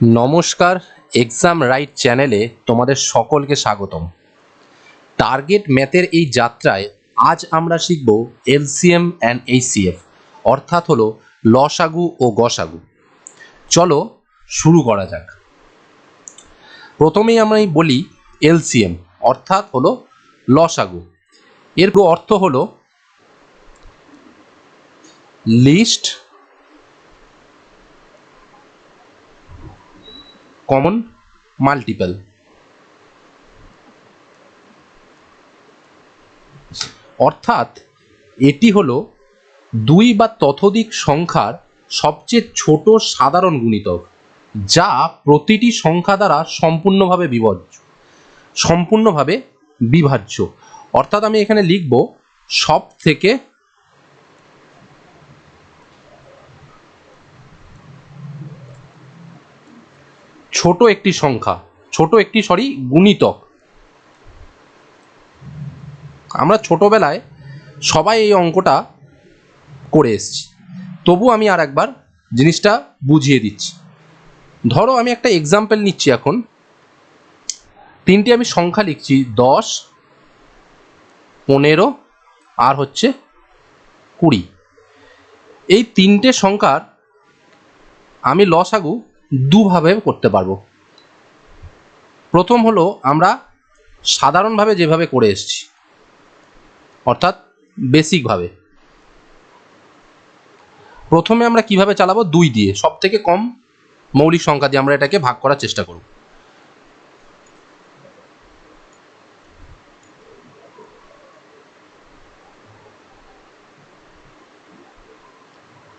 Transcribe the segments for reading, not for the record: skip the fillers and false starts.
নমস্কার, exam right চ্যানেলে তোমাদের সকলকে স্বাগতম। টার্গেট ম্যাথের এই যাত্রায় আজ আমরা শিখব এলসিএম অ্যান্ড এইচসিএফ, অর্থাৎ হলো লসাগু ও গসাগু। চলো শুরু করা যাক। প্রথমেই আমি বলি এলসিএম অর্থাৎ হলো লসাগু। এর অর্থ হলো লিস্ট কমন মাল্টিপল। অর্থাৎ এটি হলো দুই বা ততোধিক সংখ্যার সবচেয়ে ছোট সাধারণ গুণিতক, যা প্রতিটি সংখ্যা দ্বারা সম্পূর্ণভাবে বিভাজ্য। অর্থাৎ আমি এখানে লিখব সব থেকে ছোট একটি সংখ্যা, গুণিতক। আমরা ছোটবেলায় সবাই এই অঙ্কটা করে এসেছি, তবু আমি আর একবার জিনিসটা বুঝিয়ে দিচ্ছি। ধরো আমি একটা এক্সাম্পল নিচ্ছি। এখন তিনটি আমি সংখ্যা লিখছি, 10, 15 আর হচ্ছে 20। এই তিনটে সংখ্যার আমি লসাগু দুভাবে করতে পারবো। প্রথম হলো আমরা সাধারণভাবে যেভাবে করে এসেছি, অর্থাৎ বেসিকভাবে। প্রথমে আমরা কিভাবে চালাবো, 2 দিয়ে, সব থেকে কম মৌলিক সংখ্যা দিয়ে আমরা এটাকে ভাগ করার চেষ্টা করব।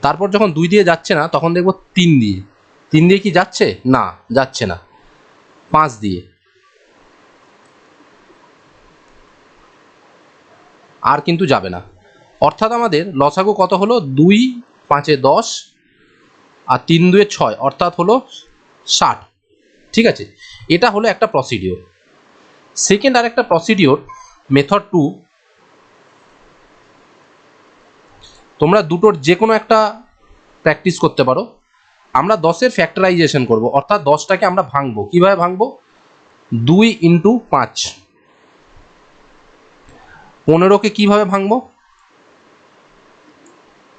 তারপর যখন 2 দিয়ে যাচ্ছে না, তখন দেখব 3 দিয়ে। 3 দিয়ে কি যাচ্ছে? না, যাচ্ছে না। 5 দিয়ে, আর কিন্তু যাবে না। অর্থাৎ আমাদের লসাগু কত হলো? 2 5 10 আর 3 2 6, অর্থাৎ হলো 60। ঠিক আছে, এটা হলো একটা প্রসিডিওর। সেকেন্ড আর একটা প্রসিডিওর, মেথড 2। তোমরা দুটোর যে কোনো একটা প্র্যাকটিস করতে পারো। আমরা 10-এর ফ্যাক্টরাইজেশন করব, অর্থাৎ 10টাকে আমরা ভাঙবো। কিভাবে ভাঙবো? 2 × 5। 15কে কিভাবে ভাঙবো?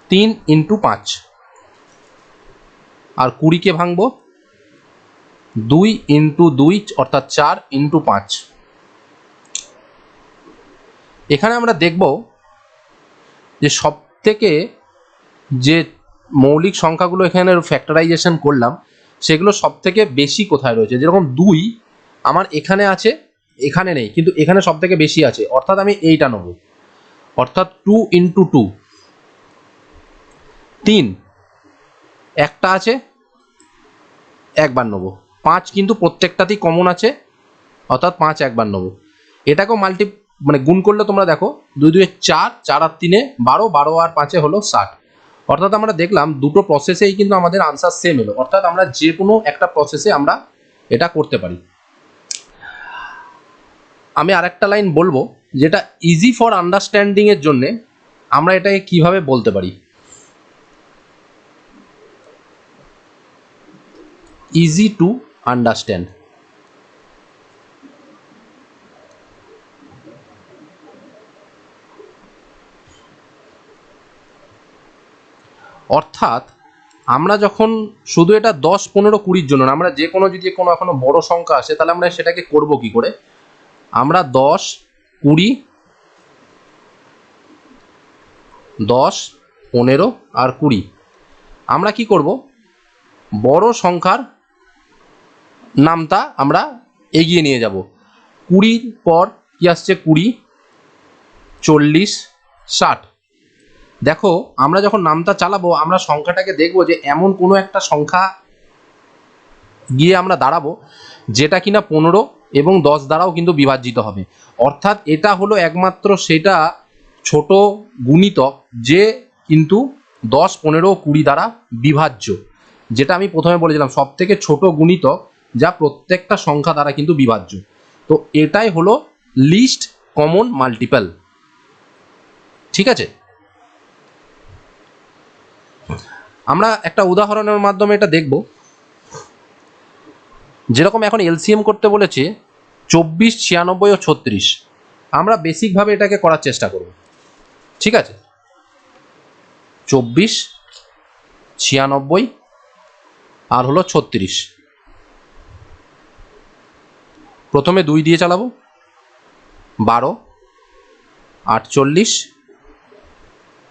3 × 5। আর 20কে ভাঙবো 2 × 2, অর্থাৎ 4 × 5। এখানে আমরা দেখব যে সব থেকে যে মৌলিক সংখ্যাগুলো এখানে ফ্যাক্টরাইজেশন করলাম, সেগুলো সব থেকে বেশি কোথায় রয়েছে। যেরকম 2 আমার এখানে আছে, এখানে নেই, কিন্তু এখানে সব থেকে বেশি আছে, অর্থাৎ আমি এইটা নেব, অর্থাৎ 2 × 2। 3 একটা আছে, একবার নেব। 5 কিন্তু প্রত্যেকটাতেই কমন আছে, অর্থাৎ 5 একবার নেব। এটাকেও গুণ করলে তোমরা দেখো 2 2 4, 4 আর 3 12, 12 আর 5 হলো 60। অর্থাৎ আমরা দেখলাম দুটো প্রসেসেই কিন্তু আমাদের আনসার সেম এলো। অর্থাৎ আমরা যে কোনো একটা প্রসেসে আমরা এটা করতে পারি। আমি আরেকটা লাইন বলবো, যেটা ইজি ফর আন্ডারস্ট্যান্ডিং এর জন্য আমরা এটাকে কিভাবে বলতে পারি। Easy to understand. অর্থাৎ আমরা যখন শুধু এটা 10 15 20-র জন্য না, আমরা যে কোনো যদি কোনো এখনো বড় সংখ্যা আসে, তাহলে আমরা সেটাকে করব কি করে? আমরা 10 20 10 15 আর 20, আমরা কি করব? বড় সংখ্যার নামটা আমরা এগিয়ে নিয়ে যাব। 20-র পর কি আসছে? 20 40 60। দেখো আমরা যখন নামটা চালাবো, আমরা সংখ্যাটাকে দেখবো যে এমন কোনো একটা সংখ্যা গিয়ে আমরা দাঁড়াবো যেটা কিনা 15 এবং 10 দ্বারাও কিন্তু বিভাজিত হবে। অর্থাৎ এটা হলো একমাত্র সেটা ছোট গুণিতক যে কিন্তু 10 15 20 দ্বারা বিভাজ্য, যেটা আমি প্রথমে বলেছিলাম সব থেকে ছোট গুণিতক যা প্রত্যেকটা সংখ্যা দ্বারা কিন্তু বিভাজ্য। তো এটাই হলো লিস্ট কমন মাল্টিপল। ঠিক আছে, আমরা একটা উদাহরণের মাধ্যমে এটা দেখব। যেরকম এখন এলসিএম করতে বলেছে 24, 96 ও 36, আমরা বেসিকভাবে এটাকে করার চেষ্টা করব। ঠিক আছে, 24, 96 আর হলো 36। প্রথমে 2 দিয়ে চালাবো, 12, 48,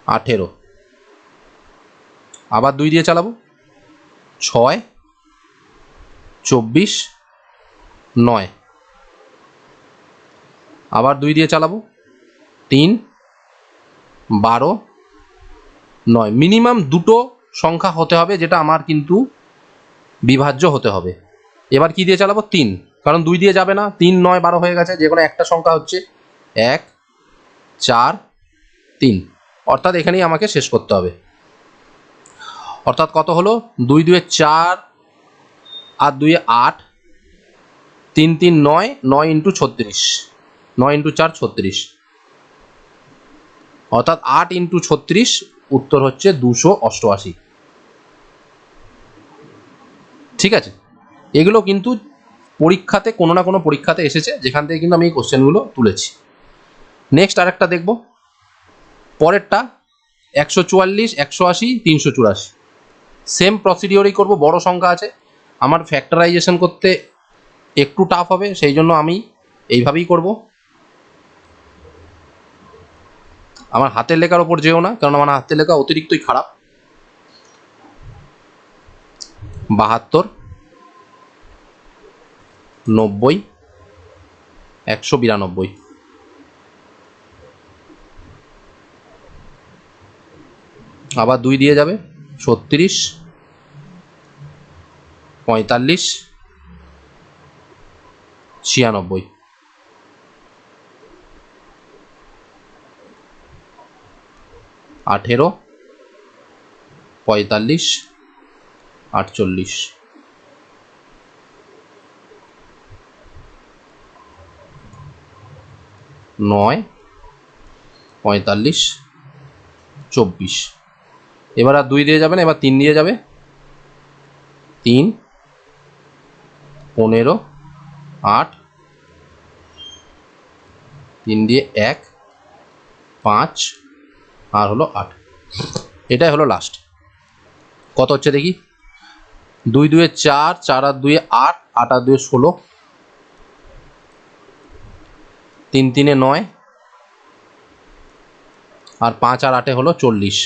18। আবার 2 দিয়ে চালাবো, 6, 24, 9। আবার 2 দিয়ে চালাবো, 3, 12, 9। মিনিমাম দুটো সংখ্যা হতে হবে যেটা আমার কিন্তু বিভাজ্য হতে হবে। এবার কি দিয়ে চালাবো, 3, কারণ 2 দিয়ে যাবে না, 3, 9, 12 হয়ে গেছে, যে কোনো একটা সংখ্যা হচ্ছে 1, 4, 3, অর্থাৎ এখানেই আমাকে শেষ করতে হবে। অর্থাৎ কত হলো, 2 2 4 আর 2 8, 3 3 9, 9 ইন্টু 36, 9 ইন্টু 4 36, অর্থাৎ 8 ইন্টু 36, উত্তর হচ্ছে 288। ঠিক আছে, এগুলো কিন্তু পরীক্ষাতে কোনো না কোনো পরীক্ষাতে এসেছে, যেখান থেকে কিন্তু আমি এই কোশ্চেনগুলো তুলেছি। নেক্সট আরেকটা দেখব, পরেরটা 144, 180, 384। সেম প্রসিডিওরই করব, বড় সংখ্যা আছে, আমার ফ্যাক্টরাইজেশন করতে একটু টাফ হবে, সেই জন্য আমি এইভাবেই করব। আমার হাতের লেখার ওপর যেও না, কারণ আমার হাতের লেখা অতিরিক্তই খারাপ। 72, 90, 192। আবার 2 দিয়ে যাবে, 36, 45, 96। আঠেরো, 45, 48। 9, 45, 24। এবার আর 2 দিয়ে যাবে না, এবার 3 দিয়ে যাবে, 3, 15, 8, 3 দিয়ে 1, 5 আর হলো 8। এটাই হলো লাস্ট। কত হচ্ছে দেখি, 2 2 4, 4 আর 2 8, 8 আর 2 16, 3 3 9 আর 5 আর 8 হলো 40।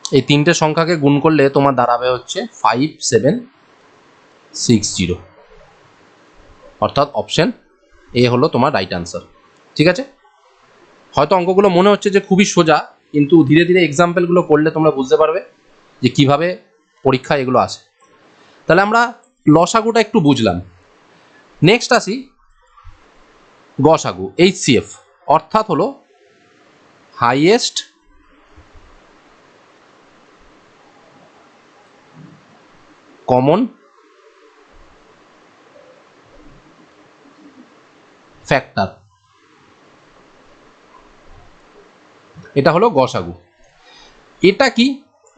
এই তিনটে সংখ্যাকে গুণ করলে তোমার দাঁড়াবে হচ্ছে 5760, অর্থাৎ অপশন এ হলো তোমার রাইট আনসার। ঠিক আছে, হয়তো অঙ্কগুলো মনে হচ্ছে যে খুবই সোজা, কিন্তু ধীরে ধীরে এক্সাম্পলগুলো করলে তোমরা বুঝতে পারবে যে কিভাবে পরীক্ষা এগুলো আসে। তাহলে আমরা লসাগুটা একটু বুঝলাম। নেক্সট আসি গসাগু, HCF, অর্থাৎ হলো হাইয়েস্ট কমন ফ্যাক্টর। এটা হলো গসাগু। এটা কি,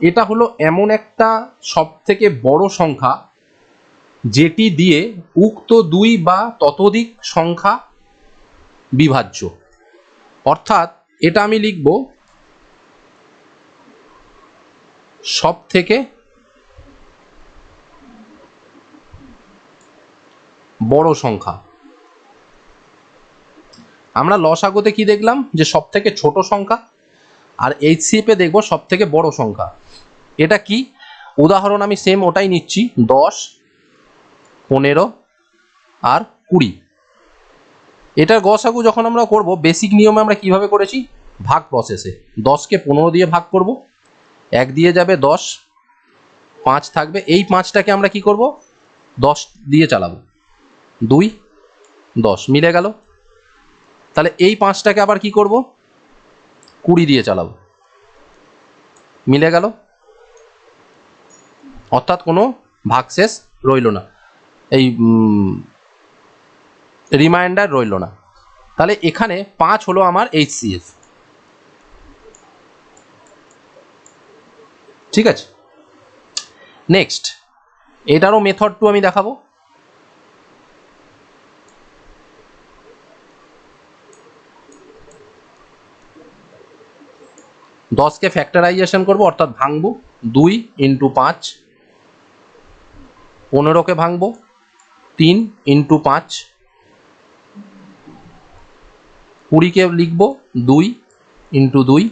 এটা হলো এমন একটা সব থেকে বড় সংখ্যা যেটি দিয়ে উক্ত 2 বা ততোধিক সংখ্যা বিভাজ্য। অর্থাৎ এটা আমি লিখব সব থেকে বড় সংখ্যা। আমরা লসাগুতে কি দেখলাম, যে সব থেকে ছোট সংখ্যা, আর HCF এ দেখব সব থেকে বড় সংখ্যা। এটা কি, উদাহরণ আমি সেম ওটাই নিচ্ছি, 10, 15 আর 20। এটার গসাগু যখন আমরা করব, বেসিক নিয়মে আমরা কিভাবে করেছি, ভাগ প্রসেসে 10কে 15 দিয়ে ভাগ করব, 1 দিয়ে যাবে 10, 5 থাকবে, এই 5টাকে আমরা কি করব, 10 দিয়ে চালাবো, 2, 10 মিলে গেল। তাহলে এই 5টাকে আবার কি করব, 20 দিয়ে চালাবো, মিলে গেল, অর্থাৎ কোনো ভাগশেষ রইল না, এই রিমাইন্ডার রইল না। তাহলে এখানে 5 হলো আমার HCF। ঠিক আছে, নেক্সট এটারও মেথড টু আমি দেখাবো। দশকে ফ্যাক্টরাইজেশন করবো, অর্থাৎ ভাঙবো। 2 × 5, 15কে ভাঙবো 3 × 5, 20কে লিখবো 2 × 2,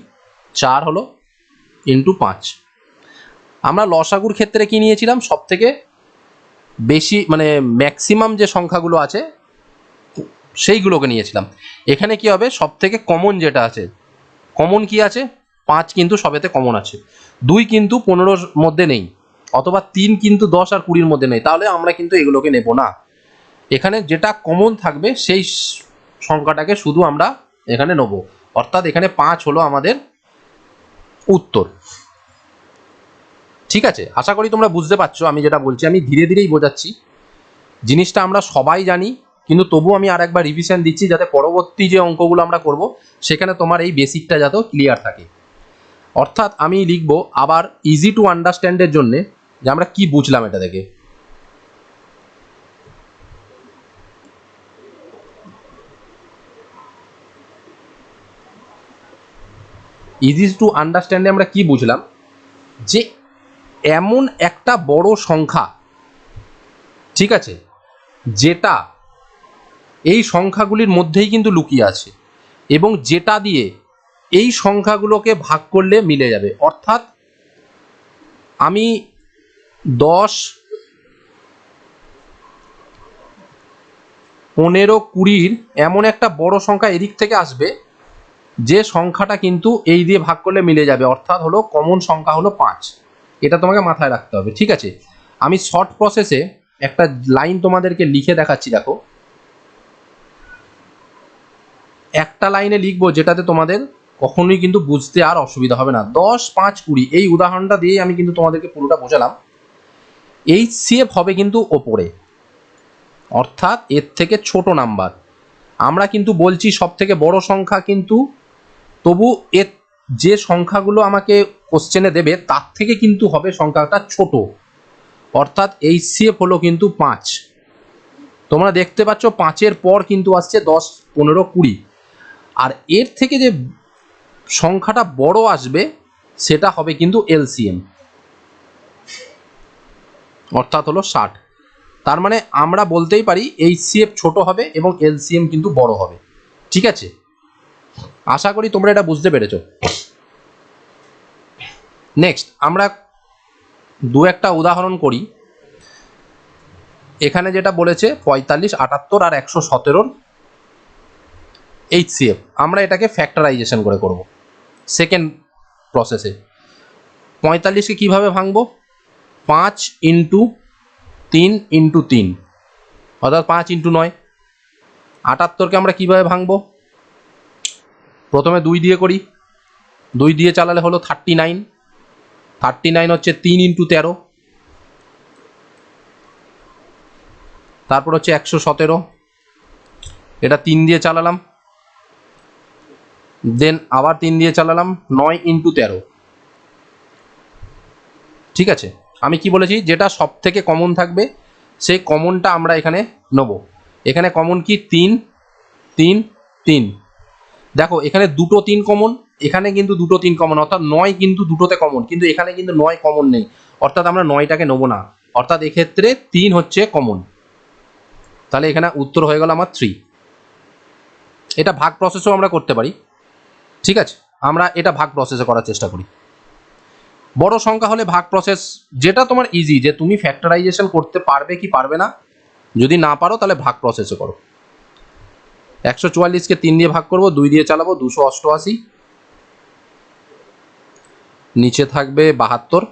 4 হলো × 5। আমরা লসাগুর ক্ষেত্রে কি নিয়েছিলাম, সব থেকে বেশি মানে ম্যাক্সিমাম যে সংখ্যাগুলো আছে সেইগুলোকে নিয়েছিলাম। এখানে কি হবে, সব থেকে কমন যেটা আছে, কমন কি আছে, 5 কিন্তু সবেতে কমন আছে, 2 কিন্তু 15-র মধ্যে নেই, অথবা 3 কিন্তু 10 আর 20-র মধ্যে নেই, তাহলে আমরা কিন্তু এগুলোকে নেব না। এখানে যেটা কমন থাকবে সেই সংখ্যাটাকে শুধু আমরা এখানে নেব, অর্থাৎ এখানে 5 হলো আমাদের উত্তর। ঠিক আছে, আশা করি তোমরা বুঝতে পারছো আমি যেটা বলছি। আমি ধীরে ধীরেই বোঝাচ্ছি, জিনিসটা আমরা সবাই জানি, কিন্তু তবু আমি আর একবার রিভিশন দিচ্ছি, যাতে পরবর্তী যে অঙ্কগুলো আমরা করব সেখানে তোমার এই বেসিকটা যাতে ক্লিয়ার থাকে। অর্থাৎ আমি লিখব আবার ইজি টু আন্ডারস্ট্যান্ডের জন্যে যে আমরা কি বুঝলাম এটা থেকে। ইজি টু আন্ডারস্ট্যান্ডে আমরা কি বুঝলাম, যে এমন একটা বড় সংখ্যা, ঠিক আছে, যেটা এই সংখ্যাগুলির মধ্যেই কিন্তু লুকিয়ে আছে, এবং যেটা দিয়ে এই সংখ্যাগুলোকে ভাগ করলে মিলে যাবে। অর্থাৎ আমি 10, 15, 20-র এমন একটা বড় সংখ্যা এদিক থেকে আসবে যে সংখ্যাটা কিন্তু এই দিয়ে ভাগ করলে মিলে যাবে, অর্থাৎ হলো কমন সংখ্যা হলো 5। এটা তোমাকে মাথায় রাখতে হবে, ঠিক আছে। আমি শর্ট প্রসেসে একটা লাইন তোমাদেরকে লিখে দেখাচ্ছি, দেখো একটা লাইনে লিখবো যেটাতে তোমাদের কখনোই কিন্তু বুঝতে আর অসুবিধা হবে না। 10, 5, 20 এই উদাহরণটা দিয়ে আমি কিন্তু তোমাদেরকে পুরোটা বোঝালাম। HCF হবে কিন্তু ওপরে, অর্থাৎ এর থেকে ছোট নাম্বার। আমরা কিন্তু বলছি সব থেকে বড় সংখ্যা, কিন্তু তবু এর যে সংখ্যাগুলো আমাকে কোশ্চেনে দেবে তার থেকে কিন্তু হবে সংখ্যাটা ছোট, অর্থাৎ HCF হলো কিন্তু 5। তোমরা দেখতে পাচ্ছ 5-এর পর কিন্তু আসছে 10, 15, 20, আর এর থেকে যে সংখ্যাটা বড় আসবে সেটা হবে কিন্তু LCM, অর্থাৎ হলো 60। তার মানে আমরা বলতেই পারি HCF ছোট হবে এবং LCM কিন্তু বড় হবে। ঠিক আছে, আশা করি তোমরা এটা বুঝতে পেরেছো। নেক্সট আমরা দু একটা উদাহরণ করি। এখানে যেটা বলেছে 45, 78 আর 117-র HCF, আমরা এটাকে ফ্যাক্টরাইজেশন করে করব সেকেন্ড প্রসেসে। 45কে কিভাবে ভাঙবো, 5 × 3 × 3, অর্থাৎ 5 × 9। 78কে আমরা কিভাবে ভাঙবো, প্রথমে 2 দিয়ে করি, 2 দিয়ে চালালে হলো 39, 39 হচ্ছে 3 × 13, তারপর হচ্ছে 117, এটা 3 দিয়ে চালালাম, দেন আবার 3 দিয়ে চালালাম, 9 × 13। ঠিক আছে, আমি কি বলেছি, যেটা সব থেকে কমন থাকবে সেই কমনটা আমরা এখানে নেব। এখানে কমন কি, 3, 3, 3। দেখো এখানে দুটো 3 কমন, এখানে কিন্তু দুটো 3 কমন, অর্থাৎ 9 কিন্তু দুটোতে কমন, কিন্তু এখানে কিন্তু 9 কমন নেই, অর্থাৎ আমরা 9টাকে নেবো না, অর্থাৎ এক্ষেত্রে 3 হচ্ছে কমন। তাহলে এখানে উত্তর হয়ে গেল আমার 3। এটা ভাগ প্রসেসও আমরা করতে পারি। ঠিক আছে, আমরা এটা ভাগ প্রসেসে করার চেষ্টা করি। বড় সংখ্যা হলে ভাগ প্রসেস যেটা তোমার ইজি, যে তুমি ফ্যাক্টরাইজেশন করতে পারবে কি পারবে না, যদি না পারো তাহলে ভাগ প্রসেসে করো। 144কে 3 দিয়ে ভাগ করব, 2 দিয়ে চালাবো, 288, নিচে থাকবে 72,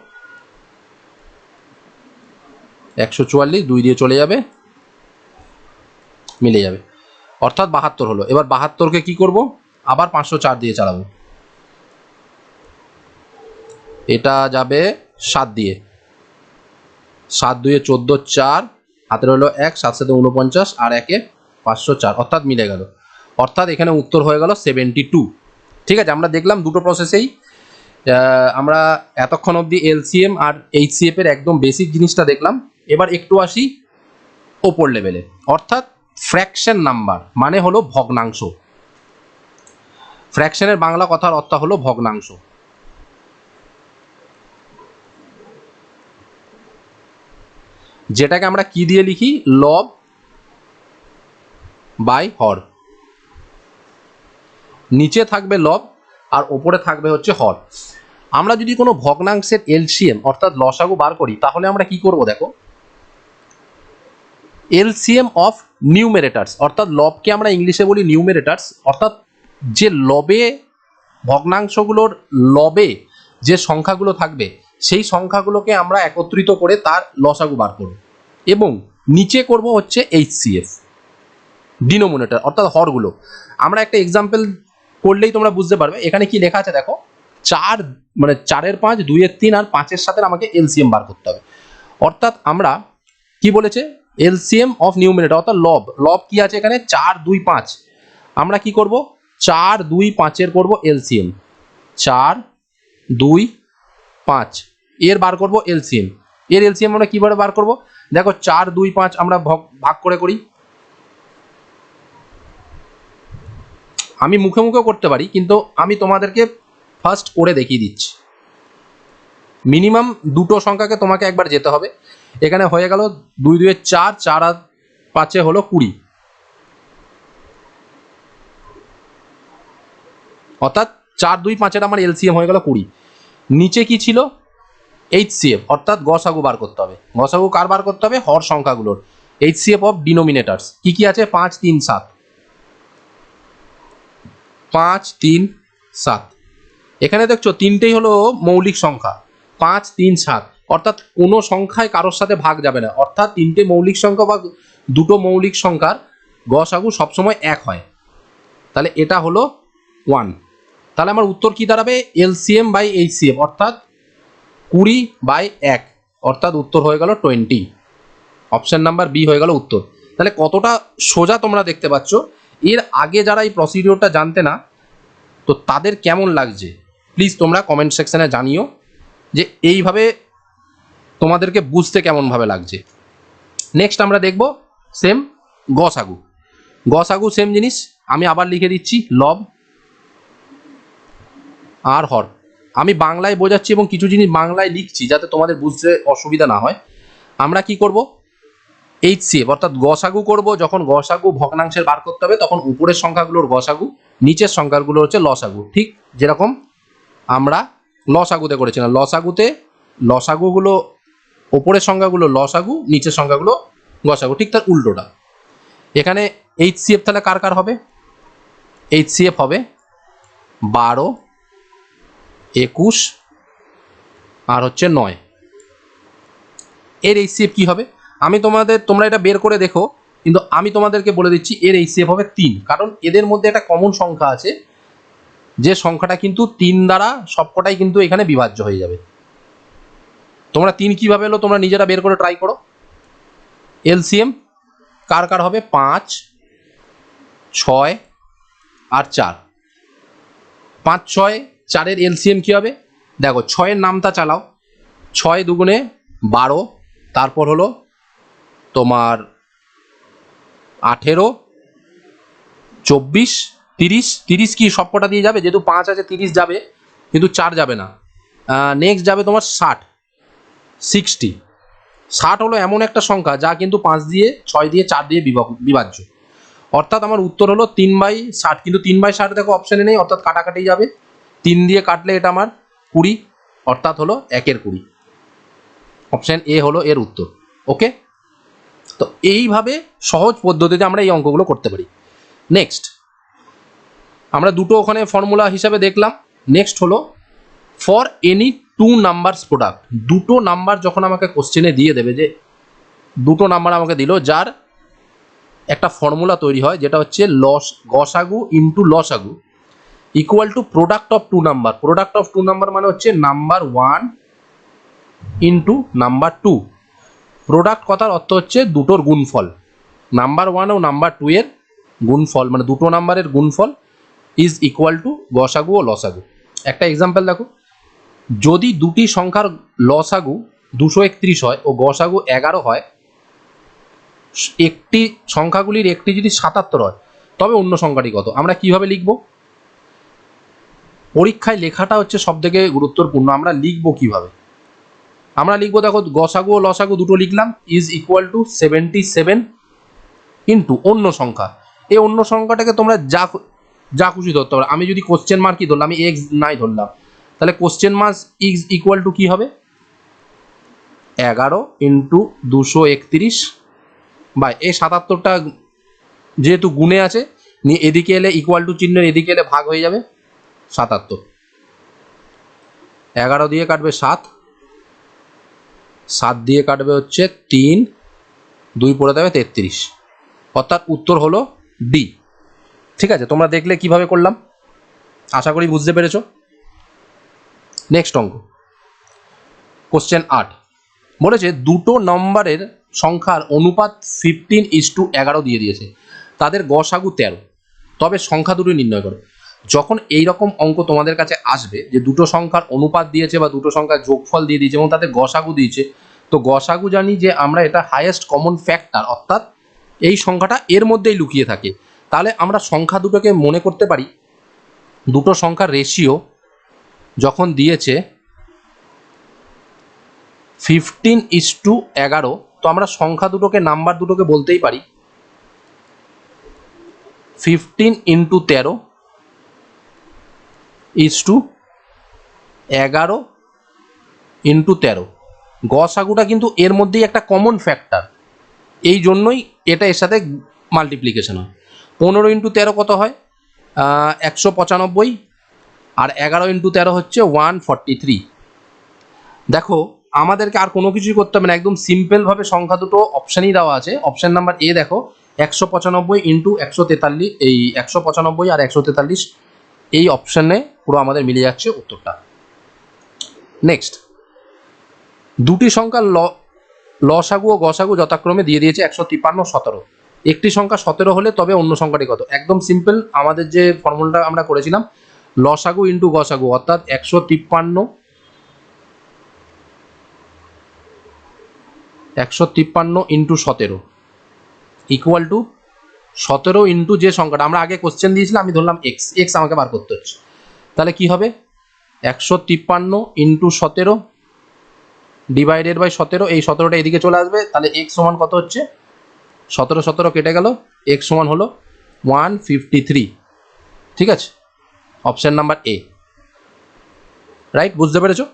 144 2 দিয়ে চলে যাবে, মিলে যাবে, অর্থাৎ 72 হলো। এবার 72কে কি করব, আবার 504 দিয়ে চালাবো, এটা যাবে 7 দিয়ে, 7 2 14, 4 হাতে রইলো 1, 7 7 49 আর 1 504, অর্থাৎ মিলে গেল, অর্থাৎ এখানে উত্তর হয়ে গেল 72। ঠিক আছে, আমরা দেখলাম দুটো প্রসেসেই আমরা এতক্ষণ অবধি LCM আর HCF এর একদম বেসিক জিনিসটা দেখলাম। এবার একটু আসি ওপর লেভেলে, অর্থাৎ ফ্র্যাকশন নাম্বার মানে হলো ভগ্নাংশ। ফ্র্যাকশনের বাংলা কথার অর্থ হলো ভগ্নাংশ। যেটাকে আমরা কি দিয়ে লিখি, লব বাই হর। নিচে থাকবে লব আর ওপরে থাকবে হচ্ছে হর। আমরা যদি কোনো ভগ্নাংশের এলসিএম অর্থাৎ লসাগু বার করি তাহলে আমরা কি করব দেখো, এলসিএম অফ নিউমেরেটার্স, অর্থাৎ লবকে আমরা ইংলিশে বলি নিউমেরেটার্স, অর্থাৎ যে লবে ভগ্নাংশগুলোর লবে যে সংখ্যাগুলো থাকবে সেই সংখ্যাগুলোকে আমরা একত্রিত করে তার লসাগু বার করব, এবং নিচে করব হচ্ছে এইচসিএফ ডিনোমিনেটর অর্থাৎ হরগুলো। আমরা একটা এক্সাম্পল করলেই তোমরা বুঝতে পারবে। এখানে কি লেখা আছে দেখো, 4 মানে 4-এর 5, 2-এর 3 আর 5-এর সাথে আমাকে এলসিএম বার করতে হবে। অর্থাৎ আমরা কি বলেছে, এলসিএম অফ নিউমেরেটর অর্থাৎ লব। লব কি আছে এখানে, 4, 2, 5। আমরা কি করব, 4, 2, 5-এর করব এলসিএম, 4, 2, 5 এর বার করব এলসিএম। এর এলসিএম আমরা কিভাবে বার করব দেখো, 4, 2, 5 আমরা ভাগ করে করি। আমি মুখে মুখেও করতে পারি, কিন্তু আমি তোমাদেরকে ফার্স্ট করে দেখিয়ে দিচ্ছি। মিনিমাম দুটো সংখ্যাকে তোমাকে একবার যেতে হবে। এখানে হয়ে গেল 2, 2, 4, 4 আর 5 হলো 20, অর্থাৎ 4, 2, 5 আমার এলসিএম হয়ে গেল 20। নিচে কি ছিল, এইচসিএফ অর্থাৎ গসাগু বার করতে হবে। গসাগু কার বার করতে হবে, হর সংখ্যাগুলোর। এইচসিএফ অফ ডিনোমিনেটরস কি কি আছে, 5, 3, 7, 5, 3, 7। এখানে দেখছো তিনটেই হলো মৌলিক সংখ্যা, 5, 3, 7, অর্থাৎ কোনো সংখ্যায় কারোর সাথে ভাগ যাবে না। অর্থাৎ তিনটে মৌলিক সংখ্যা বা দুটো মৌলিক সংখ্যার গসাগু সবসময় এক হয়। তাহলে এটা হলো 1। তাহলে আমার উত্তর কি দাঁড়াবে, এলসিএম বাই এইচসিএফ অর্থাৎ 20/1, অর্থাৎ উত্তর হয়ে গেল 20। অপশন নাম্বার বি হয়ে গেল উত্তর। তাহলে কতটা সোজা তোমরা দেখতে পাচ্ছ। এর আগে যারা এই প্রসিডিওরটা জানতে না, তো তাদের কেমন লাগছে প্লিজ তোমরা কমেন্ট সেকশনে জানিও, যে এইভাবে তোমাদেরকে বুঝতে কেমনভাবে লাগছে। নেক্সট আমরা দেখব সেম গসাগু। গসাগু সেম জিনিস, আমি আবার লিখে দিচ্ছি লব আর হর। আমি বাংলায় বোঝাচ্ছি এবং কিছু জিনিস বাংলায় লিখছি যাতে তোমাদের বুঝতে অসুবিধা না হয়। আমরা কি করব, এইচসিএফ অর্থাৎ গসাগু করব। যখন গসাগু ভগ্নাংশের বার করতে হবে তখন উপরের সংখ্যাগুলোর গসাগু, নিচের সংখ্যাগুলো হচ্ছে লসাগু। ঠিক যেরকম আমরা লসাগুতে করেছিলাম, লসাগুগুলো ওপরের সংখ্যাগুলো লসাগু, নিচের সংখ্যাগুলো গসাগু, ঠিক তার উল্টোটা। এখানে এইচসিএফ তাহলে কার কার হবে, এইচসিএফ হবে 12, 21 আর হচ্ছে 9। এর এইচসিএফ কি হবে, তোমরা এটা বের করে দেখো, কিন্তু আমি তোমাদেরকে বলে দিচ্ছি এর এইচসিএফ হবে 3, কারণ এদের মধ্যে একটা কমন সংখ্যা আছে, যে সংখ্যাটা কিন্তু 3 দ্বারা সবকটাই কিন্তু এখানে বিভাজ্য হয়ে যাবে। তোমরা 3 কিভাবে এলো তোমরা নিজেরা বের করে ট্রাই করো। এলসিএম কার কার হবে, 5, 6 আর 4। 5, 6, 4-এর এলসিএম কি হবে দেখো, 6-এর নামটা চালাও, 6 দুগুণে 12, তারপর হলো তোমার 18, 24, 30। 30 কি সবকটা দিয়ে যাবে, যেহেতু 5 আছে 30 যাবে, কিন্তু 4 যাবে না। নেক্সট যাবে তোমার 60, 60। 60 হলো এমন একটা সংখ্যা যা কিন্তু 5 দিয়ে, 6 দিয়ে, 4 দিয়ে বিভাজ্য। অর্থাৎ আমার উত্তর হলো 3/60, কিন্তু 3/60 দেখো অপশানে নেই, অর্থাৎ কাটাকাটি যাবে। 3 দিয়ে কাটলে এটা আমার 20, অর্থাৎ হলো 1-এর 20। অপশান এ হলো এর উত্তর। ওকে, তো এইভাবে সহজ পদ্ধতিতে আমরা এই অঙ্কগুলো করতে পারি। নেক্সট আমরা দুটো ওখানে ফর্মুলা হিসাবে দেখলাম। নেক্সট হলো ফর এনি 2 নাম্বারস প্রোডাক্ট। দুটো নাম্বার যখন আমাকে কোশ্চেনে দিয়ে দেবে, যে দুটো নাম্বার আমাকে দিল যার একটা ফর্মুলা তৈরি হয়, যেটা হচ্ছে গসাগু ইন্টু লসাগু equal to product of 2 number. Product of 2 number মানে হচ্ছে নাম্বার 1 ইন্টু নাম্বার 2। প্রোডাক্ট কথার অর্থ হচ্ছে দুটোর গুণফল, নাম্বার 1 ও নাম্বার 2 এর গুণফল, মানে দুটো নাম্বারের গুণফল ইজ ইকুয়াল টু গসাগু ও লসাগু। একটা এক্সাম্পল দেখো, যদি দুটি সংখ্যার লসাগু 231 হয় ও গসাগু 11 হয়, একটি সংখ্যাগুলির একটি যদি 77 হয় তবে অন্য সংখ্যাটি কত? আমরা কিভাবে লিখব? পরীক্ষায় লেখাটা হচ্ছে সব থেকে গুরুত্বপূর্ণ। আমরা লিখব কিভাবে? আমরা লিখবো, দেখো গসাগু ও লসাগু দুটো লিখলাম, ইজ ইকুয়াল টু 77 ইন্টু অন্য সংখ্যা। এই অন্য সংখ্যাটাকে তোমরা যা খুশি ধরতে পারো। আমি যদি কোশ্চেন মার্ক কি ধরলাম, আমি এক্স নাই ধরলাম, তাহলে question mark is equal to কি হবে? 11 ইন্টু 231 বা এই 77টা যেহেতু গুণে আছে, নিয়ে এদিকে এলে ইকুয়াল টু চিহ্নের এদিকে এলে ভাগ হয়ে যাবে 77। 11 দিয়ে কাটবে 7, 7 দিয়ে কাটবে হচ্ছে 3, 2 পড়ে দেবে 33, অর্থাৎ উত্তর হলো ডি। ঠিক আছে, তোমরা দেখলে কিভাবে করলাম, আশা করি বুঝতে পেরেছো। নেক্সট অঙ্ক, কোশ্চেন 8 বলেছে দুটো নম্বরের সংখ্যার অনুপাত 15:11 দিয়ে দিয়েছে, তাদের গসাগু 13, তবে সংখ্যা দুটো নির্ণয় করো। যখন এই রকম অঙ্ক তোমাদের কাছে আসবে যে দুটো সংখ্যার অনুপাত দিয়েছে বা দুটো সংখ্যার যোগফল দিয়ে দিয়েছে এবং তাদের গসাগু দিয়েছে, তো গসাগু জানি যে আমরা এটা হাইয়েস্ট কমন ফ্যাক্টর, অর্থাৎ এই সংখ্যাটা এর মধ্যেই লুকিয়ে থাকে। তাহলে আমরা সংখ্যা দুটোকে মনে করতে পারি, দুটো সংখ্যার রেশিও যখন দিয়েছে 15:11, তো আমরা সংখ্যা দুটোকে, নাম্বার দুটোকে বলতেই পারি 15 × 13 11 × 13। গসাগুটা কিন্তু এর মধ্যেই একটা কমন ফ্যাক্টর, এই জন্যই এটা এর সাথে মাল্টিপ্লিকেশন হয়। 15 × 13 কত হয়? 195, আর 11 × 13 হচ্ছে 143। দেখো আমাদেরকে আর কোনো কিছুই করতে হবে না, একদম সিম্পলভাবে সংখ্যা দুটো অপশানই দেওয়া আছে। অপশান নাম্বার এ দেখো 195 × 143, এই 195 আর 143 এই অপশানে পুরো আমাদের মিলে যাচ্ছে উত্তরটা। নেক্সট, দুটি সংখ্যার লসাগু ও গসাগু যথাক্রমে দিয়ে দিয়েছে 153, 17। একটি সংখ্যা 17 হলে তবে অন্য সংখ্যাটি কত? একদম সিম্পল, আমাদের যে ফর্মুলাটা আমরা করেছিলাম, লসাগু ইন্টু গসাগু, অর্থাৎ 153 ইন্টু 17 ইকুয়াল টু 17 ইন্টু যে সংখ্যাটা আমরা আগে কোশ্চেন দিয়েছিলাম, আমি ধরলাম এক্স, এক্স আমাকে বার করতে হচ্ছে। তাহলে কি হবে? 153 ইন্টু 17 ডিভাইডেড বাই 17, এই 17টা এদিকে চলে আসবে, তাহলে এক্স সমান কত হচ্ছে? 17 17 কেটে গেল, এক্স সমান হলো 153। ঠিক আছে, অপশন নাম্বার এ রাইট। বুঝতে পেরেছো?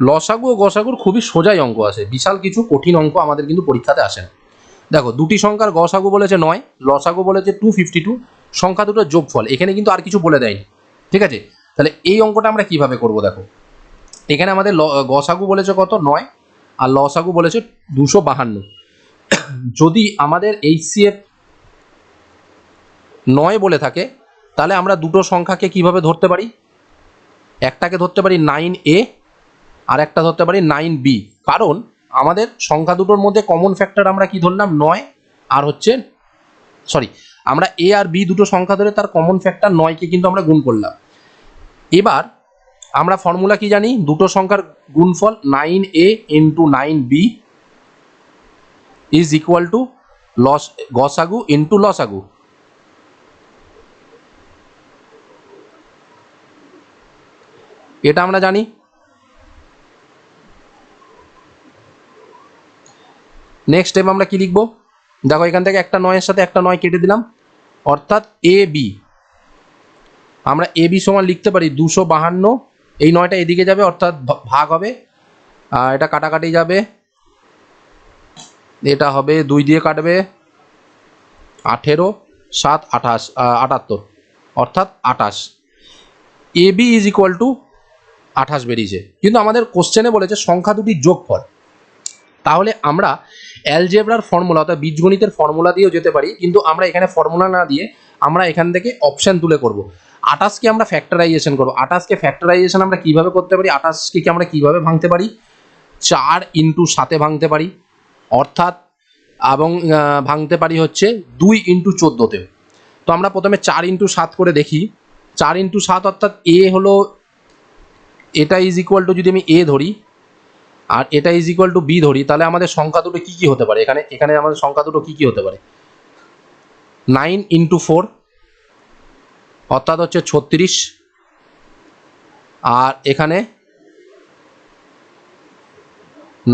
লসাগু ও গসাগুর খুবই সোজাই অঙ্ক আছে, বিশাল কিছু কঠিন অঙ্ক আমাদের কিন্তু পরীক্ষাতে আসে না। দেখো দুটি সংখ্যার গসাগু বলেছে 9, লসাগু বলেছে 252, সংখ্যা দুটোর যোগফল, এখানে কিন্তু আর কিছু বলে দেয়নি। ঠিক আছে, তাহলে এই অঙ্কটা আমরা কিভাবে করব? দেখো এখানে আমাদের গসাগু বলেছে কত? 9, আর লসাগু বলেছে 252। যদি আমাদের HCF 9 বলে থাকে, তাহলে আমরা দুটো সংখ্যাকে কিভাবে ধরতে পারি? একটাকে ধরতে পারি 9A আর একটা ধরতে পারি 9B, কারণ আমাদের সংখ্যা দুটোর মধ্যে কমন ফ্যাক্টর আমরা কি ধরলাম? 9 আর হচ্ছে আমরা A আর B দুটো সংখ্যা ধরে তার কমন ফ্যাক্টর 9কে কিন্তু আমরা গুণ করলাম। এবার আমরা ফর্মুলা কি জানি? দুটো সংখ্যার গুণফল 9A into 9B is equal to গসাগু ইন্টু লসাগু। এটা আমরা জানি। নেক্সট স্টেপ আমরা কি লিখব? দেখো এখান থেকে একটা 9 এর সাথে একটা 9 কেটে দিলাম, অর্থাৎ AB। আমরা AB সমান লিখতে পারি 252, এই 9টা এদিকে যাবে অর্থাৎ ভাগ হবে, এটা কাটাকাটি যাবে, এটা হবে 2 দিয়ে কাটবে 18, 7 28, 78 অর্থাৎ 28। AB ইজ ইকুয়াল টু 28 বেরিয়েছে, কিন্তু আমাদের কোশ্চেনে বলেছে সংখ্যা দুটির যোগফল। তাহলে আমরা অ্যালজেব্রার ফর্মুলা অর্থাৎ বীজগণিতের ফর্মুলা দিয়েও যেতে পারি, কিন্তু আমরা এখানে ফর্মুলা না দিয়ে আমরা এখান থেকে অপশান তুলে করব। 28কে আমরা ফ্যাক্টরাইজেশন করবো। 28কে ফ্যাক্টরাইজেশন আমরা কিভাবে করতে পারি? 28কে কি আমরা কিভাবে ভাঙতে পারি? 4 × 7 ভাঙতে পারি, অর্থাৎ এবং ভাঙতে পারি হচ্ছে 2 × 14তেও। তো আমরা প্রথমে 4 × 7 করে দেখি। 4 × 7 অর্থাৎ এ হলো এটা ইজ ইকুয়াল টু যদি আমি এ ধরি আর এটা ইজ ইকুয়াল টু বি ধরি, তাহলে আমাদের সংখ্যা দুটো কী কী হতে পারে? এখানে এখানে আমাদের সংখ্যা দুটো কী কী হতে পারে? 9 × 4 অর্থাৎ হচ্ছে 36, আর এখানে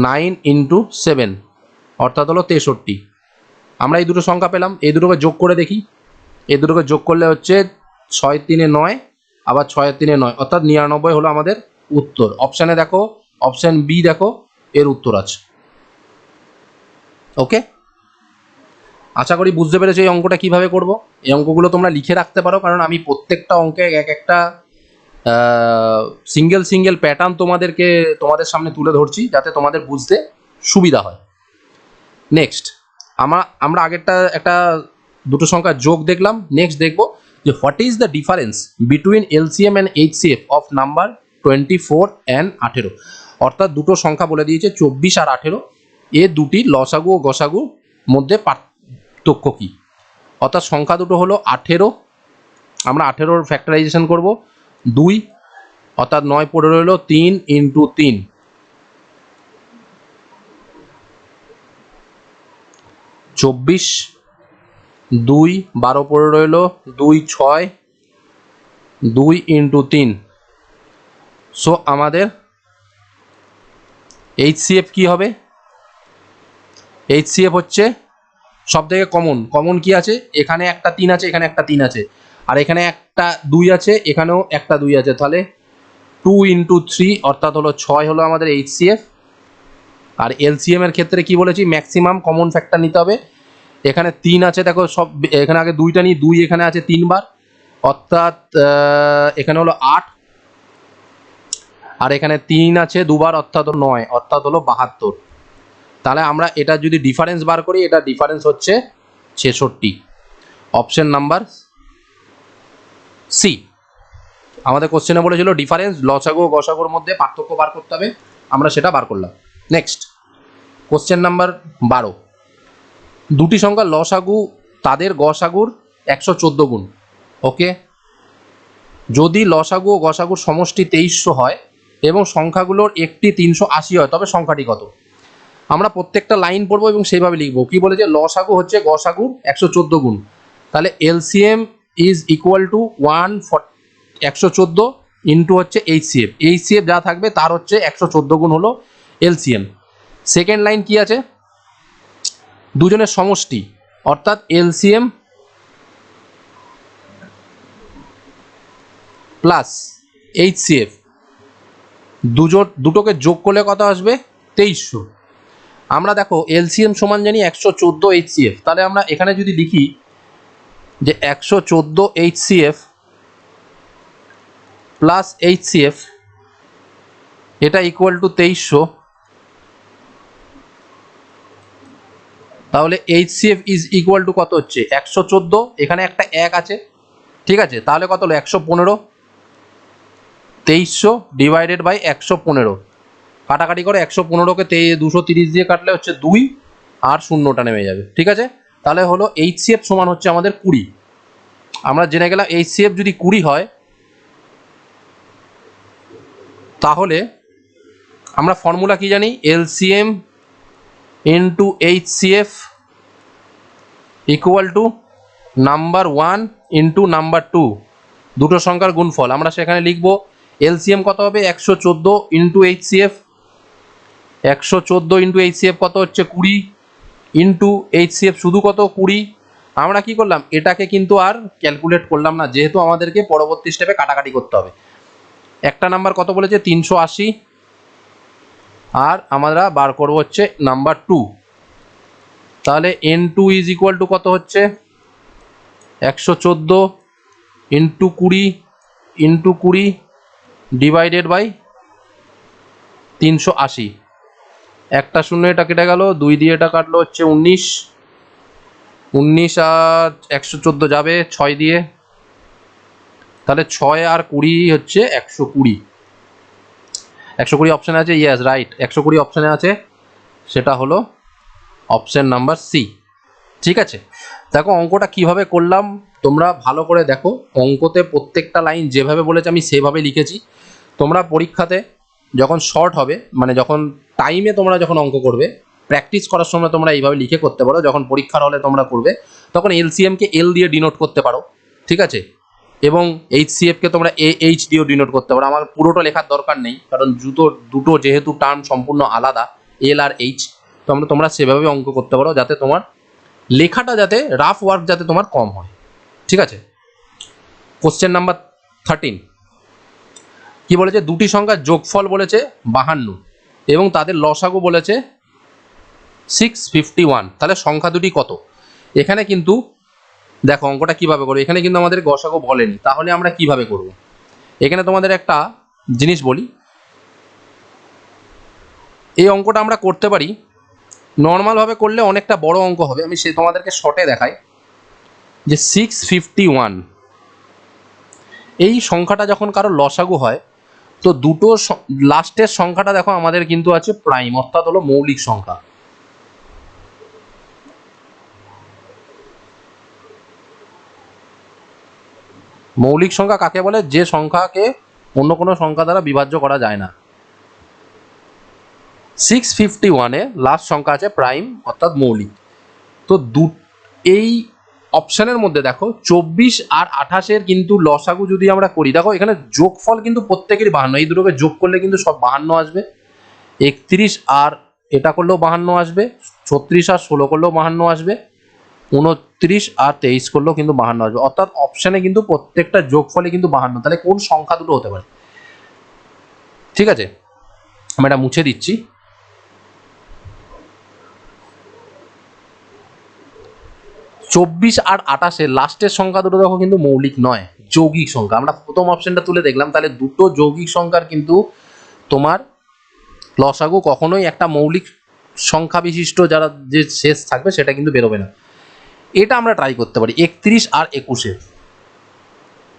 9 × 7 অর্থাৎ হলো 63। আমরা এই দুটো সংখ্যা পেলাম, এই দুটোকে যোগ করে দেখি। এই দুটোকে যোগ করলে হচ্ছে 6 × 3 = 9, আবার 6 × 3 = 9, অর্থাৎ 99 হলো আমাদের উত্তর। অপশানে দেখো, অপশান বি দেখো, এর উত্তর আছে। ওকে, আশা করি বুঝতে পেরেছো এই অঙ্কটা কিভাবে করব। এই অঙ্কগুলো তোমরা লিখে রাখতে পারো, কারণ আমি প্রত্যেকটা অঙ্কে এক একটা সিঙ্গেল সিঙ্গেল প্যাটার্ন তোমাদের সামনে তুলে ধরছি, যাতে তোমাদের বুঝতে সুবিধা হয়। নেক্সট আমরা আগেরটা একটা দুটো সংখ্যা যোগ দেখলাম। নেক্সট দেখব যে what is the difference between LCM and HCF of number 24 and 18। অর্থাৎ দুটো সংখ্যা বলে দিয়েছে 24 আর 18, এ দুটি লসাগু ও গসাগু মধ্যে পার্থক্য কী। অর্থাৎ সংখ্যা দুটো হলো 18, আমরা 18-র ফ্যাক্টরাইজেশন করব 2, অর্থাৎ 9 পড়ে রইল 3 × 3, 24, 2 12 পড়ে রইল 2 6, 2 × 3। সো আমাদের এইচসিএফ কি হবে? এইচসিএফ হচ্ছে সব থেকে কমন কি আছে? এখানে একটা 3 আছে, এখানে একটা 3 আছে, আর এখানে একটা 2 আছে, এখানেও একটা 2 আছে, তাহলে 2 × 3 অর্থাৎ হলো 6 হলো আমাদের এইচসিএফ। আর এলসিএম এর ক্ষেত্রে কি বলেছি? ম্যাক্সিমাম কমন ফ্যাক্টর নিতে হবে। এখানে 3 আছে, দেখো সব এখানে আগে 2টা নিই, 2 এখানে আছে 3 বার, অর্থাৎ এখানে হলো 8, আর এখানে 3 আছে 2 বার, অর্থাৎ 9, অর্থাৎ হলো 72। তাহলে আমরা এটা যদি ডিফারেন্স বার করি, এটা ডিফারেন্স হচ্ছে 66। Option number C. আমাদের কোশ্চেনে বলেছিল ডিফারেন্স লসাগু ও গসাগুর মধ্যে পার্থক্য বার করতে হবে, আমরা সেটা বার করলাম। Next question number 12। দুটি সংখ্যার লসাগু তাদের গসাগুর 114 গুণ। ওকে, যদি লসাগু ও গসাগুর সমষ্টি 2300 হয় এবং সংখ্যাগুলোর একটি 380 হয়, তবে সংখ্যাটি কত? আমরা প্রত্যেকটা লাইন পড়বো এবং সেইভাবে লিখবো। কি বলেছে? লসাগু হচ্ছে গসাগুর 114 গুণ, তাহলে LCM is equal to 114 into হচ্ছে এইচসিএফ। এইচসিএফ যা থাকবে তার হচ্ছে 114 গুণ হলো এলসিএম। সেকেন্ড লাইন কি আছে? দুজনের সমষ্টি, অর্থাৎ এলসিএম প্লাস এইচসিএফ, দুটোকে যোগ করলে কত আসবে? 2300। আমরা দেখো এলসিএম সমান জানি 114 এইচসিএফ, তাহলে আমরা এখানে যদি লিখি যে 114 এইচসিএফ প্লাস এইচসিএফ, এটা ইকুয়াল টু 2300, তাহলে এইচসিএফ ইজ ইকুয়াল টু কত হচ্ছে? 114, এখানে একটা 1 আছে, ঠিক আছে, তাহলে কত হলো? 115। 2300 ডিভাইডেড বাই 115, কাটাকাটি করে 115কে 230 দিয়ে কাটলে হচ্ছে 2, আর শূন্যটা নেমে যাবে, ঠিক আছে। তাহলে হলো এইচসিএফ সমান হচ্ছে আমাদের 20। আমরা জেনে গেলাম এইচসিএফ যদি 20 হয়, তাহলে আমরা ফর্মুলা কি জানি? LCM into HCF equal to number 1 into number 2, দুটো সংখ্যার গুণফল। আমরা সেখানে লিখবো এলসিএম কত হবে? 114 ইন্টু এইচসিএফ, 114 ইন্টু এইচসিএফ কত হচ্ছে? 20, ইন্টু এইচসিএফ শুধু কত? 20। আমরা কি করলাম? এটাকে কিন্তু আর ক্যালকুলেট করলাম না, যেহেতু আমাদেরকে পরবর্তী স্টেপে কাটাকাটি করতে হবে। একটা নাম্বার কত বলেছে? 380, আর আমরা বার করবো হচ্ছে নাম্বার 2। তাহলে n2 ইজ ইকুয়াল টু কত হচ্ছে? 114 ইন্টু 20 ডিভাইডেড বাই 380। একটা শূন্য এটা কেটে গেল, 2 দিয়ে এটা কাটলো হচ্ছে 19, আর 114 যাবে 6 দিয়ে, তাহলে 6 আর 20 হচ্ছে 120। 120 অপশানে আছে, ইয়েস রাইট, 120 অপশানে আছে, সেটা হলো অপশান নাম্বার সি। ঠিক আছে, দেখো অঙ্কটা কিভাবে করলাম তোমরা ভালো করে দেখো। অঙ্কতে প্রত্যেকটা লাইন যেভাবে বলেছে আমি সেভাবে লিখেছি, তোমরা পরীক্ষাতে যখন শর্ট হবে, মানে যখন টাইমে তোমরা যখন অঙ্ক করবে, প্র্যাকটিস করার সময় তোমরা এইভাবে লিখে করতে পারো। যখন পরীক্ষার হলে তোমরা করবে তখন এলসিএমকে এল দিয়ে ডিনোট করতে পারো, ঠিক আছে, এবং এইচসিএফকে তোমরা এইচ দিয়েও ডিনোট করতে পারো। আমার পুরোটা লেখার দরকার নেই, কারণ দুটো যেহেতু টার্ম সম্পূর্ণ আলাদা, এল আর এইচ, তো তোমরা সেভাবে অঙ্ক করতে পারো যাতে তোমার লেখাটা যাতে রাফ ওয়ার্ক যাতে তোমার কম হয়, ঠিক আছে। কোশ্চেন নাম্বার 13 কি বলেছে? দুটি সংখ্যার যোগফল বলেছে 52 এবং তাদের লসাগু বলেছে 651। তাহলে সংখ্যা দুটি কত? এখানে কিন্তু দেখো অঙ্কটা কিভাবে করবো, এখানে কিন্তু আমাদের গসাগু বলেনি, তাহলে আমরা কিভাবে করব? এখানে তোমাদের একটা জিনিস বলি, এই অঙ্কটা আমরা করতে পারি নর্মালভাবে করলে অনেকটা বড় অঙ্ক হবে, আমি সে তোমাদেরকে শর্টে দেখাই যে 651 এই সংখ্যাটা যখন কারো লসাগু হয়, তো দুটো লাস্টের সংখ্যাটা দেখো আমাদের কিন্তু আছে প্রাইম, অর্থাৎ হলো মৌলিক সংখ্যা। মৌলিক সংখ্যা কাকে বলে? যে সংখ্যাকে অন্য কোনো সংখ্যা দ্বারা বিভাজ্য করা যায় না। 651-এ লাস্ট সংখ্যা আছে প্রাইম, অর্থাৎ মৌলিক। তো এই অপশানের মধ্যে দেখো 24 আর 28-এর কিন্তু লসাগু যদি আমরা করি, দেখো এখানে যোগফল কিন্তু প্রত্যেকেরই 52, এই দুটোকে যোগ করলে কিন্তু সব 52 আসবে। 31 আর এটা করলেও 52 আসবে, 36 আর 16 করলেও 52 আসবে, 29 আর 23 করলেও কিন্তু 52 আসবে। অর্থাৎ অপশানে কিন্তু প্রত্যেকটা যোগফলে কিন্তু 52। তাহলে কোন সংখ্যা দুটো হতে পারে? ঠিক আছে, আমি এটা মুছে দিচ্ছি। চব্বিশ আর 28-এর লাস্টের সংখ্যা দুটো দেখো কিন্তু মৌলিক নয়, যৌগিক সংখ্যা। আমরা প্রথম অপশনটা তুলে দেখলাম, তাহলে দুটো যৌগিক সংখ্যার কিন্তু তোমার লসাগু কখনোই একটা মৌলিক সংখ্যা বিশিষ্ট যারা যে শেষ থাকবে সেটা কিন্তু বেরোবে না। এটা আমরা ট্রাই করতে পারি 31 আর 21-এ।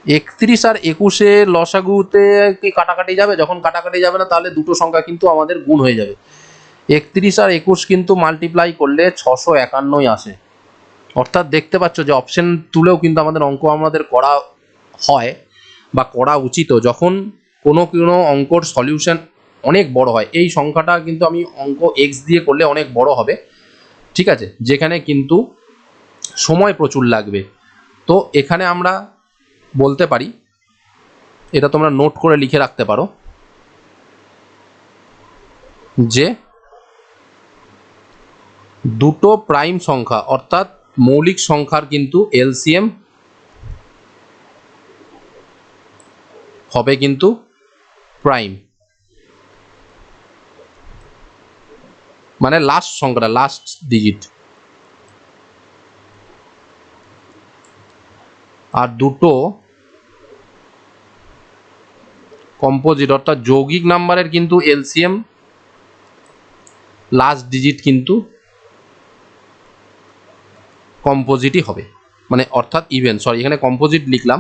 31 আর 21-এ লসাগুতে কি কাটাকাটি যাবে? যখন কাটাকাটি যাবে না, তাহলে দুটো সংখ্যা কিন্তু আমাদের গুণ হয়ে যাবে। 31 আর 21 কিন্তু মাল্টিপ্লাই করলে 651 আসে। অর্থাৎ দেখতে পাচ্ছ যে অপশন তুলেও কিন্তু আমাদের অঙ্ক আমাদের করা হয় বা করা উচিত যখন কোনো অঙ্কর সলিউশন অনেক বড় হয়। এই সংখ্যাটা কিন্তু আমি অঙ্ক এক্স দিয়ে করলে অনেক বড় হবে, ঠিক আছে, যেখানে কিন্তু সময় প্রচুর লাগবে। তো এখানে আমরা বলতে পারি, এটা তোমরা নোট করে লিখে রাখতে পারো, যে দুটো প্রাইম সংখ্যা অর্থাৎ মৌলিক সংখ্যার কিন্তু এলসিএম হবে কিন্তু প্রাইম, মানে লাস্ট সংখ্যাটা, লাস্ট ডিজিট। আর দুটো কম্পোজিট অর্থাৎ যৌগিক নাম্বারের কিন্তু এলসিএম লাস্ট ডিজিট কিন্তু কম্পোজিটই হবে, মানে অর্থাৎ ইভেন, সরি এখানে কম্পোজিট লিখলাম,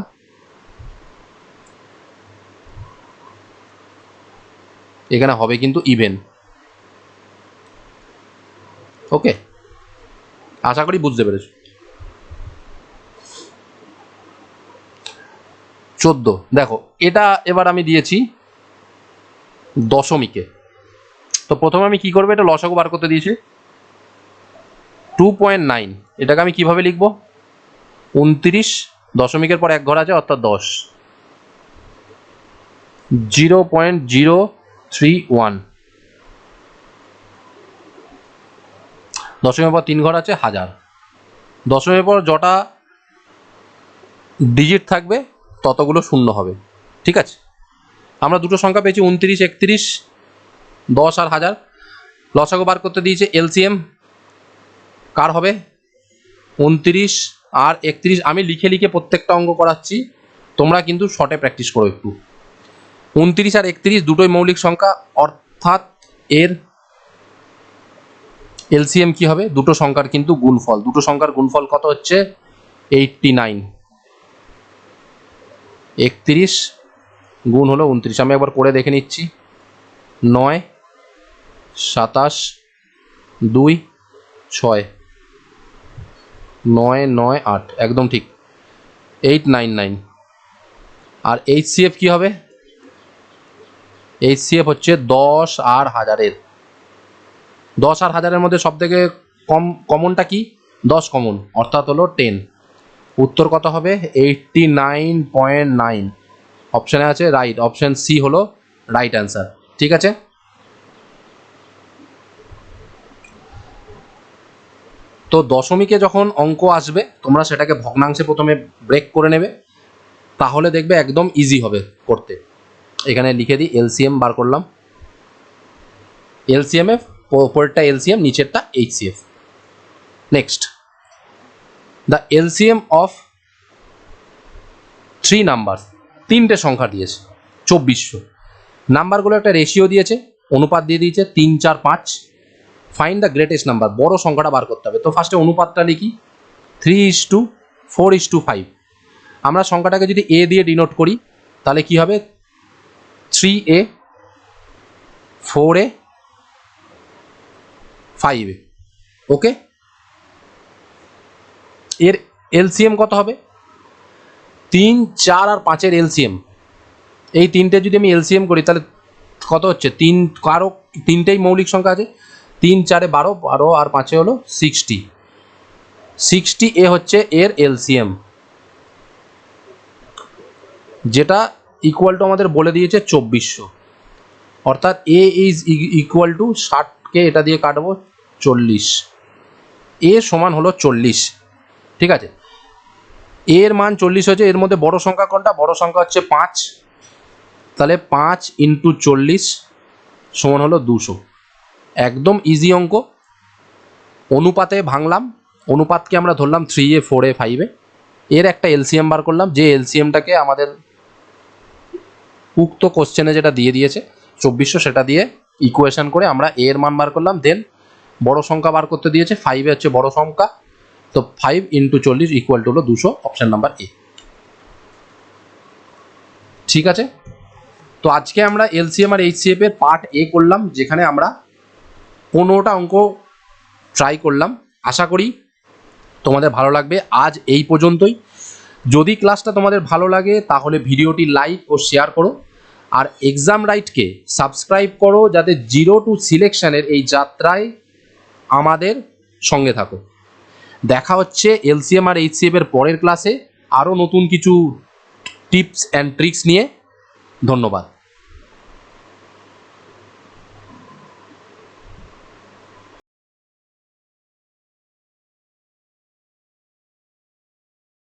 এখানে হবে কিন্তু ইভেন। ওকে, আশা করি বুঝতে পেরেছো। 14 দেখো, এটা এবার আমি দিয়েছি দশমিকে। তো প্রথমে আমি কি করবো, এটা লসাগু বার করতে দিয়েছি 2.9, এটাকে আমি কিভাবে লিখবো? 29 দশমিকের পর এক ঘর আছে অর্থাৎ 10, 0.031, দশমিকের পর 3 ঘর আছে 1000, দশমিকের পর যটা ডিজিট থাকবে ততগুলো শূন্য হবে, ঠিক আছে। আমরা দুটো সংখ্যা পেয়েছি 29, 31, 10 আর 1000। লসাগু বার করতে দিয়েছে, এলসিএম কার হবে? 29 আর 31। আমি লিখে লিখে প্রত্যেকটা অঙ্ক করাচ্ছি, তোমরা কিন্তু শর্টে প্র্যাকটিস করো একটু। 29 আর 31 দুটোই মৌলিক সংখ্যা, অর্থাৎ এর এলসিএম কি হবে? দুটো সংখ্যার কিন্তু গুণফল। দুটো সংখ্যার গুণফল কত হচ্ছে? 89। 31 গুণ হলো 29, আমি একবার করে দেখে নিচ্ছি। 9, 27, 2, 6, 9, 9, 8, একদম ঠিক, 899। আর এইচসিএফ কি হবে? HCF হচ্ছে 10 আর 1000-এর। 10 আর 1000-এর মধ্যে সব থেকে কমনটা কি? 10 কমন, অর্থাৎ হলো 10। উত্তর কত হবে? 89.9। অপশানে আছে রাইট, অপশান সি হলো রাইট অ্যান্সার। ঠিক আছে, তো দশমিকে যখন অঙ্ক আসবে তোমরা সেটাকে ভগ্নাংশে প্রথমে ব্রেক করে নেবে, তাহলে দেখবে একদম ইজি হবে করতে। এখানে লিখে দিই, এলসিএম বার করলাম। এলসিএম এ উপরেরটা এলসিএম, নিচেরটা HCF। Next, the LCM of 3 number, 3টে সংখ্যা দিয়েছে 2400। নাম্বারগুলো একটা রেশিও দিয়েছে, অনুপাত দিয়ে দিয়েছে 3, 4, 5। ফাইন্ড দ্য গ্রেটেস্ট নাম্বার, বড় সংখ্যাটা বার করতে হবে। তো ফার্স্টে অনুপাতটা লিখি, 3:4:5। আমরা সংখ্যাটাকে যদি A দিয়ে ডিনোট করি তাহলে কি হবে? 3A, 4A, 5A। ওকে, এর এলসিএম কত হবে? 3, 4 আর 5-এর এলসিএম, এই তিনটে যদি আমি এলসিএম করি তাহলে কত হচ্ছে? তিনটেই মৌলিক সংখ্যা আছে। 3, 4-এ 12, 12 আর 5-এ হলো 60। 60A হচ্ছে এর এলসিএম, যেটা ইকুয়াল টু আমাদের বলে দিয়েছে 2400। অর্থাৎ A ইজ ইকুয়াল টু 60কে এটা দিয়ে কাটবো 40, A সমান হলো 40। ঠিক আছে, এর মান 40 হয়েছে। এর মধ্যে বড় সংখ্যা কোনটা? বড় সংখ্যা হচ্ছে 5। তাহলে 5 × 40 সমান হলো 200। একদম ইজি অঙ্ক। অনুপাতে ভাঙলাম, অনুপাতকে আমরা ধরলাম 3A, 4A, 5A। এর একটা এলসিএম বার করলাম, যে এলসিএমটাকে আমাদের উক্ত কোশ্চেনে যেটা দিয়ে দিয়েছে 2400, সেটা দিয়ে ইকুয়েশন করে আমরা এর মান বার করলাম। দেন বড় সংখ্যা বার করতে দিয়েছে, 5A হচ্ছে বড় সংখ্যা, তো 5 × 40 ইকুয়াল টু হলো 200, অপশন নাম্বার A। ঠিক আছে, তো আজকে আমরা এলসিএম আর HCF এর পার্ট A করলাম, যেখানে আমরা 15টা অঙ্ক ট্রাই করলাম। আশা করি তোমাদের ভালো লাগবে। আজ এই পর্যন্তই। যদি ক্লাসটা তোমাদের ভালো লাগে তাহলে ভিডিওটি লাইক ও শেয়ার করো, আর এক্সাম রাইটকে সাবস্ক্রাইব করো, যাতে 0 টু সিলেকশনের এই যাত্রায় আমাদের সঙ্গে থাকো। দেখা হচ্ছে এলসিএম আর HCF এর পরের ক্লাসে আরও নতুন কিছু টিপস অ্যান্ড ট্রিক্স নিয়ে। ধন্যবাদ।